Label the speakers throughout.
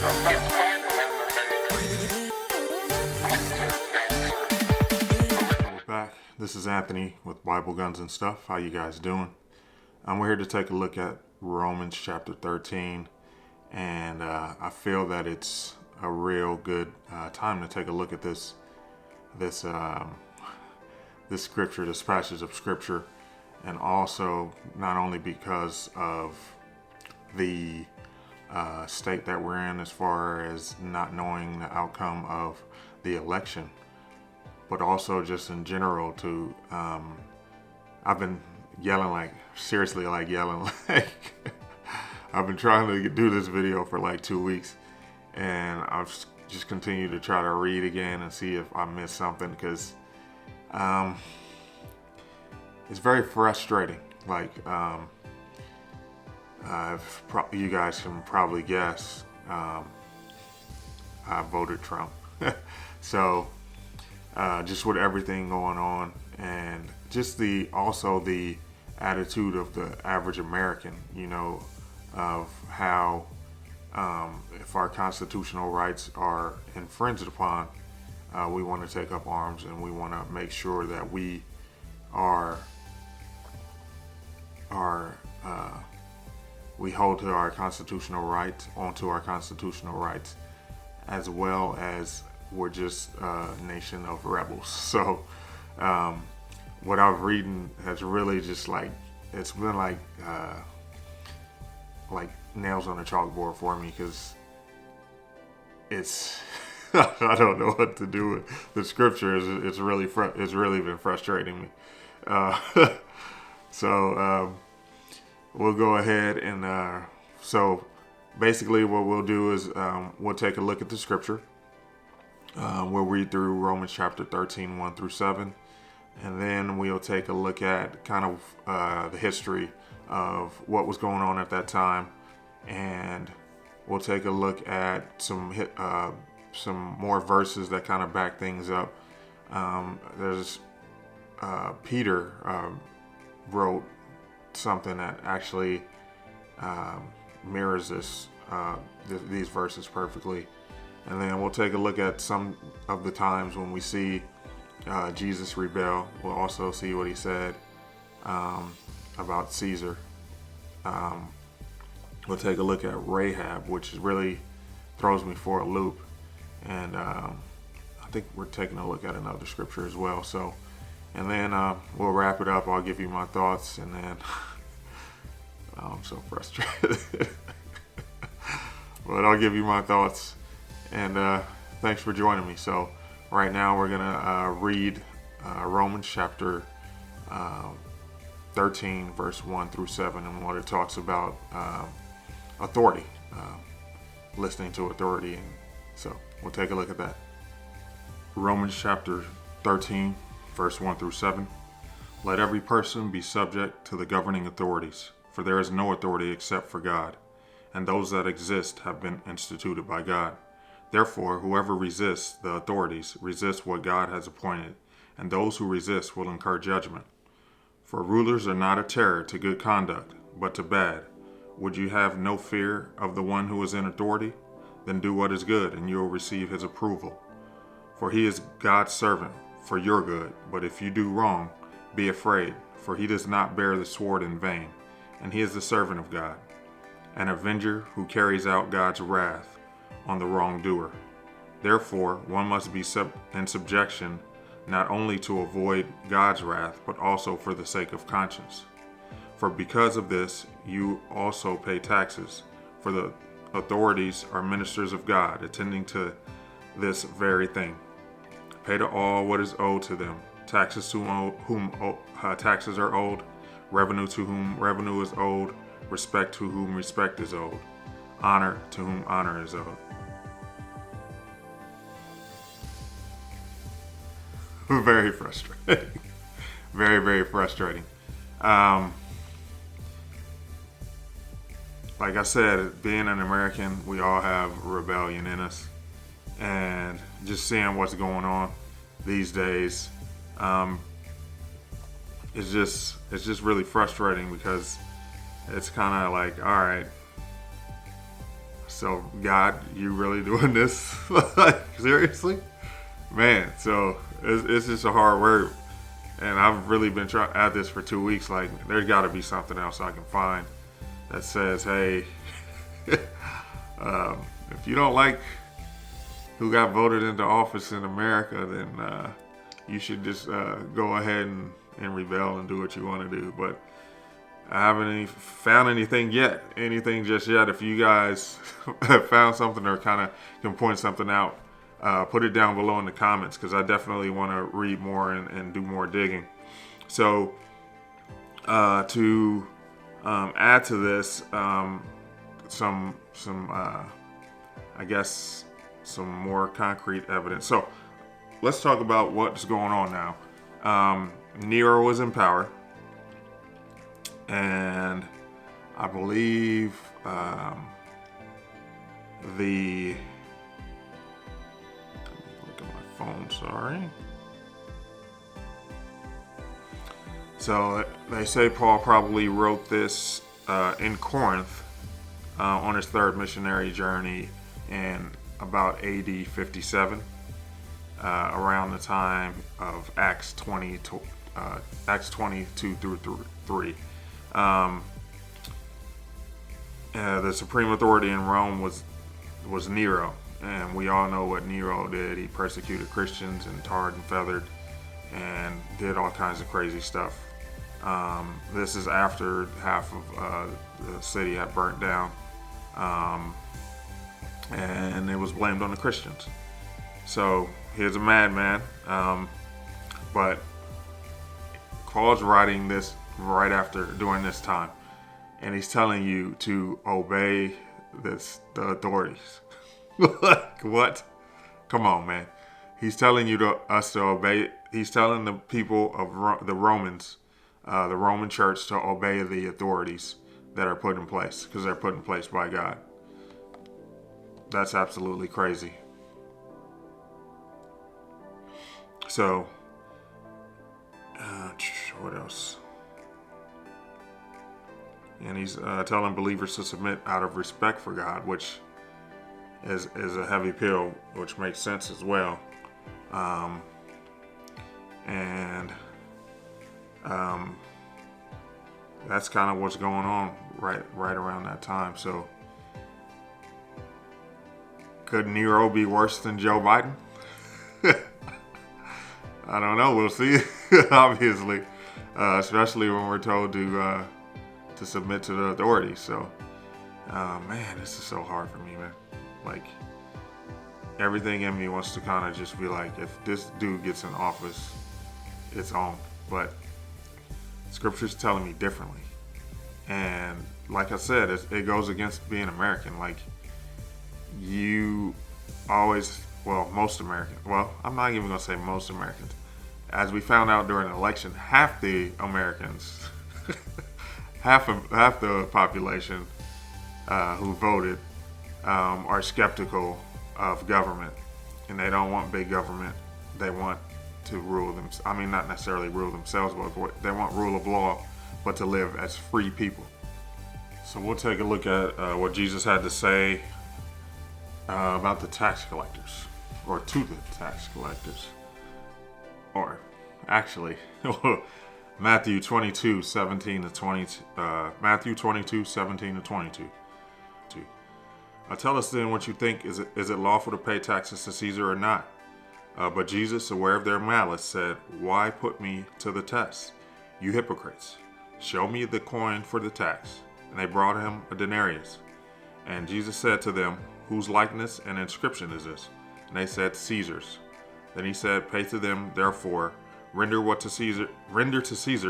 Speaker 1: We're back. This is Anthony with Bible Guns and Stuff. How you guys doing? We're here to take a look at Romans chapter 13, and I feel that it's a real good time to take a look at this scripture, this passage of scripture, and also not only because of the state that we're in as far as not knowing the outcome of the election, but also just in general to I've been yelling like I've been trying to do this video for like 2 weeks, and I've just continued to try to read again and see if I missed something, because it's very frustrating. Like you guys can probably guess, I voted Trump. So just with everything going on, and just the attitude of the average American, of how if our constitutional rights are infringed upon, we want to take up arms, and we want to make sure that we we hold to our constitutional rights, onto our constitutional rights, as well as we're just a nation of rebels. So what I've reading has really just it's been like nails on a chalkboard for me, because it's I don't know what to do with the scripture. It's really been frustrating me. So we'll go ahead and so basically what we'll do is we'll take a look at the scripture. We'll read through Romans chapter 13, 1 through 7, and then we'll take a look at kind of the history of what was going on at that time, and we'll take a look at some more verses that kind of back things up. There's Peter wrote something that actually mirrors these verses perfectly. And then we'll take a look at some of the times when we see Jesus rebel. We'll also see what he said about Caesar. We'll take a look at Rahab, which really throws me for a loop. And I think we're taking a look at another scripture as well. So, and then we'll wrap it up. I'll give you my thoughts, and then I'm so frustrated. But I'll give you my thoughts. And thanks for joining me. So right now we're going to read Romans chapter 13, verse 1 through 7, and what it talks about authority, listening to authority. And so we'll take a look at that. Romans chapter 13, verse 1 through 7. Let every person be subject to the governing authorities, for there is no authority except for God, and those that exist have been instituted by God. Therefore, whoever resists the authorities resists what God has appointed, and those who resist will incur judgment. For rulers are not a terror to good conduct, but to bad. Would you have no fear of the one who is in authority? Then do what is good, and you will receive his approval. For he is God's servant for your good. But if you do wrong, be afraid, for he does not bear the sword in vain, and he is the servant of God, an avenger who carries out God's wrath on the wrongdoer. Therefore, one must be in subjection, not only to avoid God's wrath, but also for the sake of conscience. For because of this, you also pay taxes, for the authorities are ministers of God, attending to this very thing. Pay to all what is owed to them, taxes to whom taxes are owed, revenue to whom revenue is owed, respect to whom respect is owed, honor to whom honor is owed. Very frustrating. Very, very frustrating. Like I said, being an American, we all have rebellion in us. And just seeing what's going on these days, it's just really frustrating, because it's kind of like, all right, So God, you really doing this? Seriously? Man, so it's just a hard word. And I've really been trying at this for 2 weeks. Like, there's got to be something else I can find that says, hey, if you don't like who got voted into office in America, then you should just go ahead and rebel and do what you want to do. But I haven't found anything yet. Anything just yet. If you guys have found something or kind of can point something out, put it down below in the comments, because I definitely want to read more and do more digging. So to add to this, some I guess some more concrete evidence. So let's talk about what's going on now. Nero was in power, and I believe the look at my phone, sorry. So they say Paul probably wrote this in Corinth on his third missionary journey in about AD 57, around the time of Acts 22 through 3. The supreme authority in Rome was Nero, and we all know what Nero did. He persecuted Christians and tarred and feathered and did all kinds of crazy stuff. This is after half of the city had burnt down, and it was blamed on the Christians. So he's a madman, but Paul's writing this right after, during this time, and he's telling you to obey the authorities. Like, what? Come on, man. He's telling us to obey. He's telling the people of the Romans, the Roman church, to obey the authorities that are put in place, because they're put in place by God. That's absolutely crazy. So, what else? And he's telling believers to submit out of respect for God, which is a heavy pill, which makes sense as well. That's kind of what's going on right around that time. So, could Nero be worse than Joe Biden? I don't know. We'll see. Obviously, especially when we're told to submit to the authorities. So, man, this is so hard for me, man. Like, everything in me wants to kind of just be like, if this dude gets in office, it's on. But Scripture's telling me differently. And like I said, it goes against being American. Like, you always, most Americans, I'm not even going to say most Americans. As we found out during the election, half the Americans, half the population who voted are skeptical of government, and they don't want big government. They want to rule them. I mean, not necessarily rule themselves, but they want rule of law, but to live as free people. So we'll take a look at what Jesus had to say about the tax collectors, or to the tax collectors, or actually Matthew 22, 17 to 22. Matthew 22, 17 to 22. Tell us then what you think. Is it lawful to pay taxes to Caesar or not? But Jesus, aware of their malice, said, "Why put me to the test? You hypocrites! Show me the coin for the tax." And they brought him a denarius. And Jesus said to them, "Whose likeness and inscription is this?" And they said, "Caesar's." Then he said, "Pay to them, therefore, render to Caesar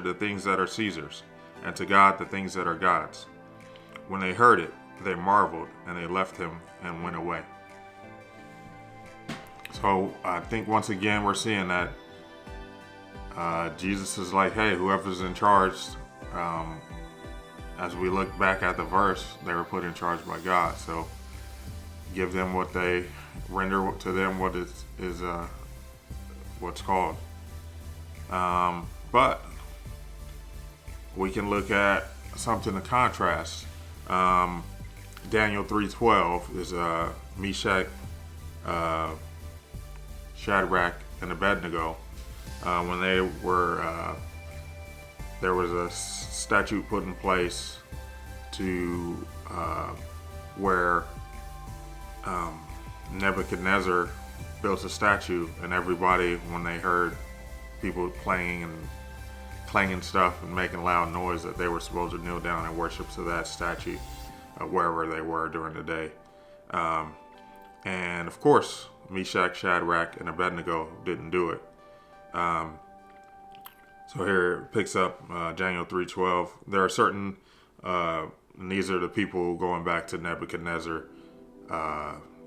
Speaker 1: the things that are Caesar's, and to God the things that are God's." When they heard it, they marveled, and they left him and went away. So I think once again we're seeing that Jesus is like, hey, whoever's in charge, as we look back at the verse, they were put in charge by God. So give them what they render to them what is what's called. But we can look at something to contrast. Daniel 3:12 is Meshach, Shadrach, and Abednego. When they were, there was a statute put in place to where Nebuchadnezzar built a statue, and everybody, when they heard people playing and clanging stuff and making loud noise, that they were supposed to kneel down and worship to that statue wherever they were during the day. And of course, Meshach, Shadrach, and Abednego didn't do it. So here it picks up Daniel 3:12. There are certain, and these are the people going back to Nebuchadnezzar,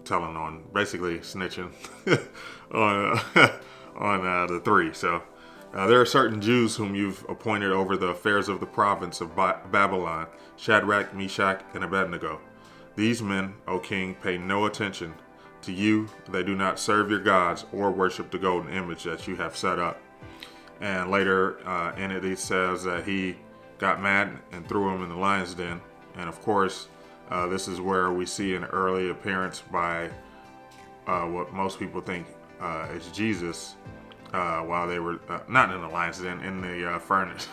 Speaker 1: telling on, basically snitching on the three. So there are certain Jews whom you've appointed over the affairs of the province of Babylon, Shadrach, Meshach, and Abednego. These men, O king, pay no attention to you. They do not serve your gods or worship the golden image that you have set up. And later in it says that he got mad and threw him in the lion's den. And of course, this is where we see an early appearance by what most people think is Jesus, while they were not in the lion's den, in the furnace.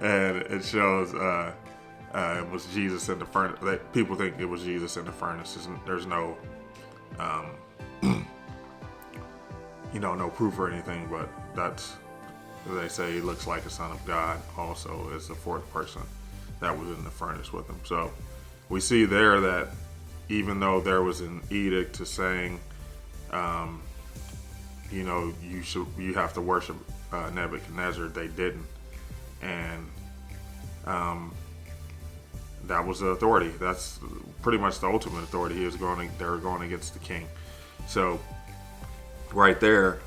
Speaker 1: And it shows it was Jesus in the furnace. People think it was Jesus in the furnace. There's no, no proof or anything, but that's, they say he looks like a son of God also as the fourth person that was in the furnace with him. So we see there that even though there was an edict to saying, you have to worship Nebuchadnezzar, they didn't. And that was the authority. That's pretty much the ultimate authority. They were going against the king. So right there,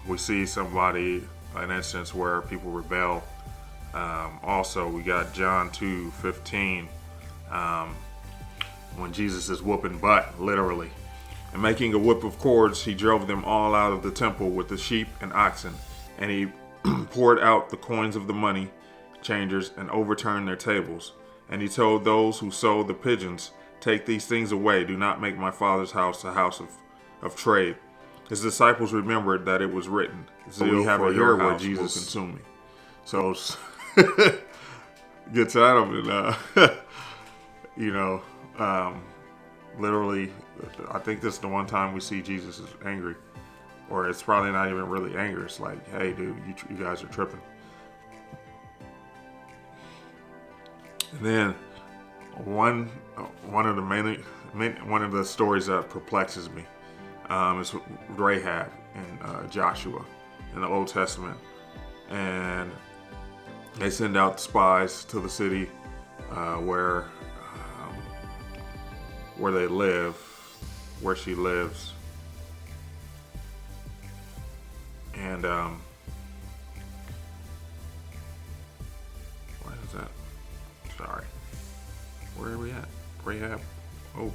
Speaker 1: we see an instance where people rebel. Also, we got John 2:15, when Jesus is whooping butt, literally. And making a whip of cords, he drove them all out of the temple with the sheep and oxen. And he poured out the coins of the money changers and overturned their tables. And he told those who sold the pigeons, "Take these things away. Do not make my Father's house a house of trade." His disciples remembered that it was written, "So we have a year where Jesus consumed me." So gets at him, and literally, I think this is the one time we see Jesus is angry, or it's probably not even really anger. It's like, hey, dude, you guys are tripping. And then one of the stories that perplexes me is Rahab and Joshua in the Old Testament, and they send out spies to the city where they live, where she lives, and what is that? Sorry, where are we at? Rahab. Oh,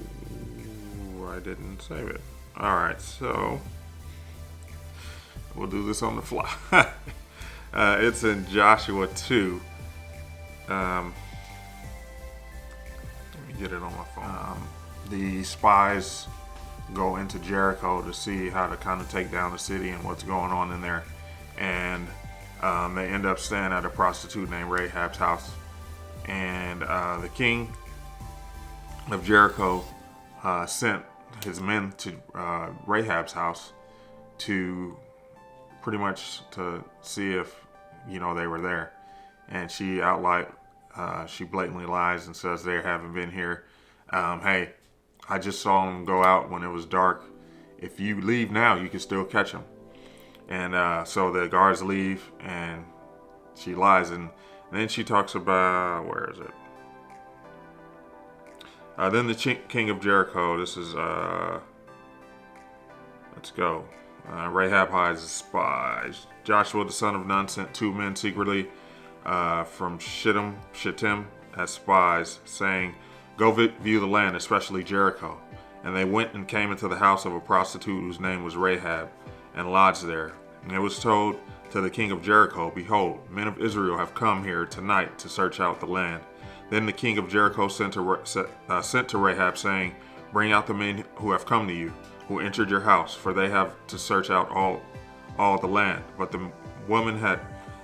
Speaker 1: I didn't save it. All right, so we'll do this on the fly. It's in Joshua 2. Let me get it on my phone. The spies go into Jericho to see how to kind of take down the city and what's going on in there. And they end up staying at a prostitute named Rahab's house. And the king of Jericho sent his men to Rahab's house to pretty much to see if they were there, and she blatantly lies and says they haven't been here. Hey, I just saw them go out when it was dark. If you leave now, you can still catch them. And so the guards leave, and she lies, and then she talks about, where is it? Then the king of Jericho, this is, let's go. Rahab hides the spies. Joshua the son of Nun sent 2 men secretly from Shittim as spies, saying, "Go view the land, especially Jericho." And they went and came into the house of a prostitute whose name was Rahab, and lodged there. And it was told to the king of Jericho, "Behold, men of Israel have come here tonight to search out the land." Then the king of Jericho sent to Rahab, saying, "Bring out the men who have come to you, who entered your house, for they have to search out all the land." But the woman had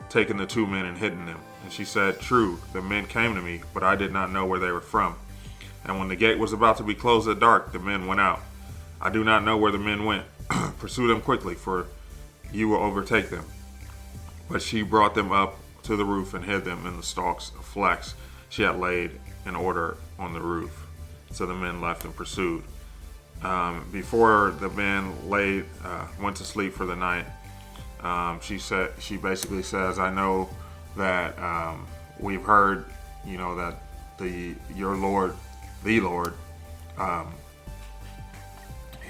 Speaker 1: taken the 2 men and hidden them. And she said, "True, the men came to me, but I did not know where they were from. And when the gate was about to be closed at dark, the men went out. I do not know where the men went. Pursue them quickly, for you will overtake them." But she brought them up to the roof and hid them in the stalks of flax she had laid in order on the roof. So the men left and pursued. Before the men went to sleep for the night, she basically says, "I know that we've heard, that the Lord,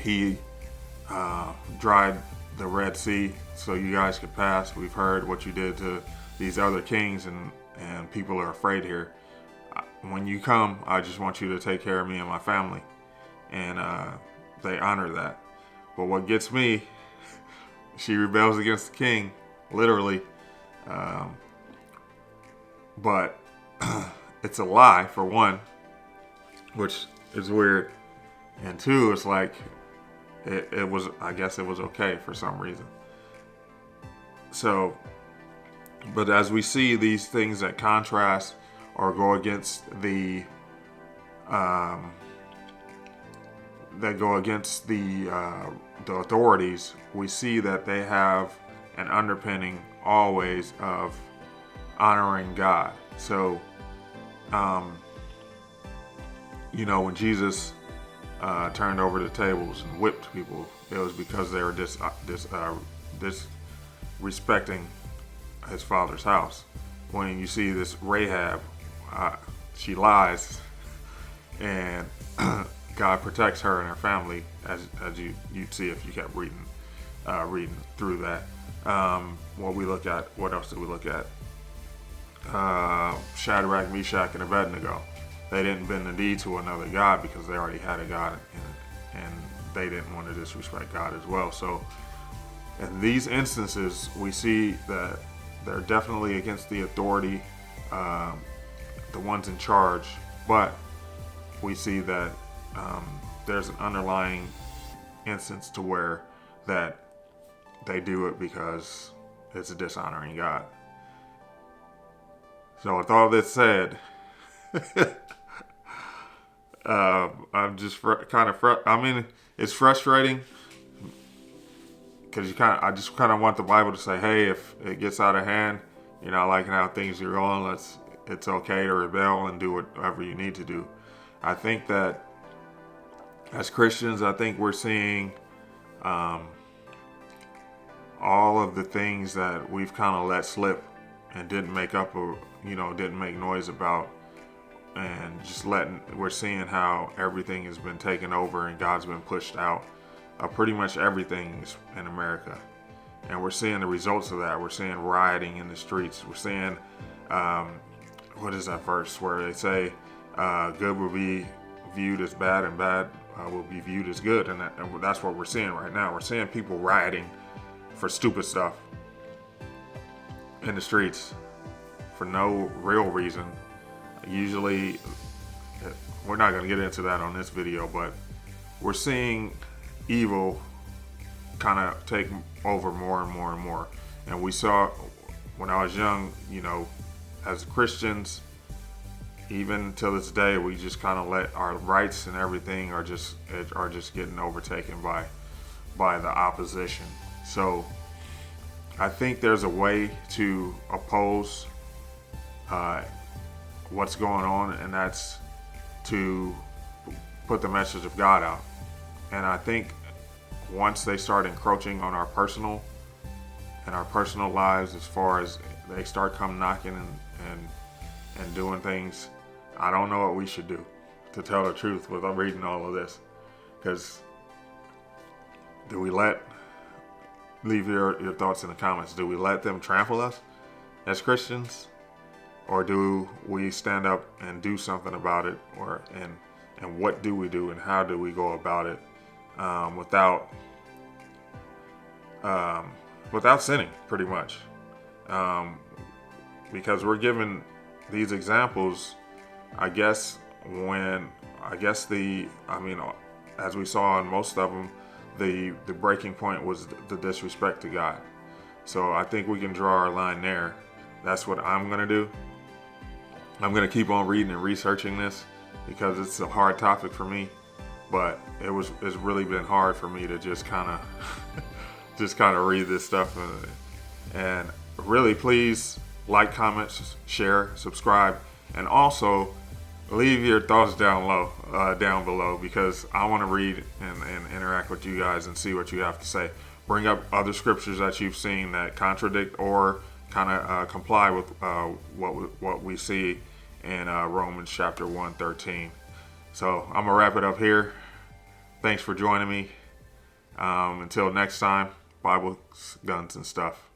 Speaker 1: he dried the Red Sea so you guys could pass. We've heard what you did to these other kings, and people are afraid here. When you come, I just want you to take care of me and my family." And they honor that. But what gets me, she rebels against the king, literally. But it's a lie, for one, which is weird. And two, it's like, it was, I guess it was okay for some reason. So, but as we see these things that contrast or go against the authorities, we see that they have an underpinning always of honoring God. So, when Jesus turned over the tables and whipped people, it was because they were disrespecting his father's house. When you see this Rahab, she lies, and God protects her and her family, as you'd see if you kept reading through that. What else did we look at? Shadrach, Meshach, and Abednego. They didn't bend the knee to another god because they already had a god, and they didn't want to disrespect God as well. So in these instances, we see that they're definitely against the authority, the ones in charge, but we see that there's an underlying instance to where that they do it because it's dishonoring God. So with all this said, I'm just it's frustrating because I just kind of want the Bible to say, hey, if it gets out of hand, you're not liking how things are going, it's okay to rebel and do whatever you need to do. I think that as Christians, we're seeing all of the things that we've kind of let slip and didn't make noise about, and we're seeing how everything has been taken over and God's been pushed out. Pretty much everything in America. And we're seeing the results of that. We're seeing rioting in the streets. We're seeing, what is that verse where they say, good will be viewed as bad and bad will be viewed as good. And that's what we're seeing right now. We're seeing people rioting for stupid stuff in the streets for no real reason. Usually, we're not going to get into that on this video, but we're seeing evil kind of take over more and more and more. And we saw when I was young, as Christians, even till this day, we just kind of let our rights and everything are just getting overtaken by the opposition. So I think there's a way to oppose what's going on, and that's to put the message of God out. And I think once they start encroaching on our personal lives, as far as they start come knocking and doing things, I don't know what we should do, to tell the truth, without reading all of this. Because do we leave your thoughts in the comments, do we let them trample us as Christians? Or do we stand up and do something about it? And what do we do, and how do we go about it without sinning, pretty much? Because we're given these examples I guess as we saw in most of them, the breaking point was the disrespect to God. So I think we can draw our line there. That's what I'm gonna do. I'm gonna keep on reading and researching this because it's a hard topic for me. But it's really been hard for me to just kind of read this stuff, and really please like, comment, share, subscribe, and also leave your thoughts down below, because I want to read and interact with you guys and see what you have to say. Bring up other scriptures that you've seen that contradict or kind of comply with what we see in Romans chapter 1:13. So I'm gonna wrap it up here. Thanks for joining me. Until next time, Bible, guns, and stuff.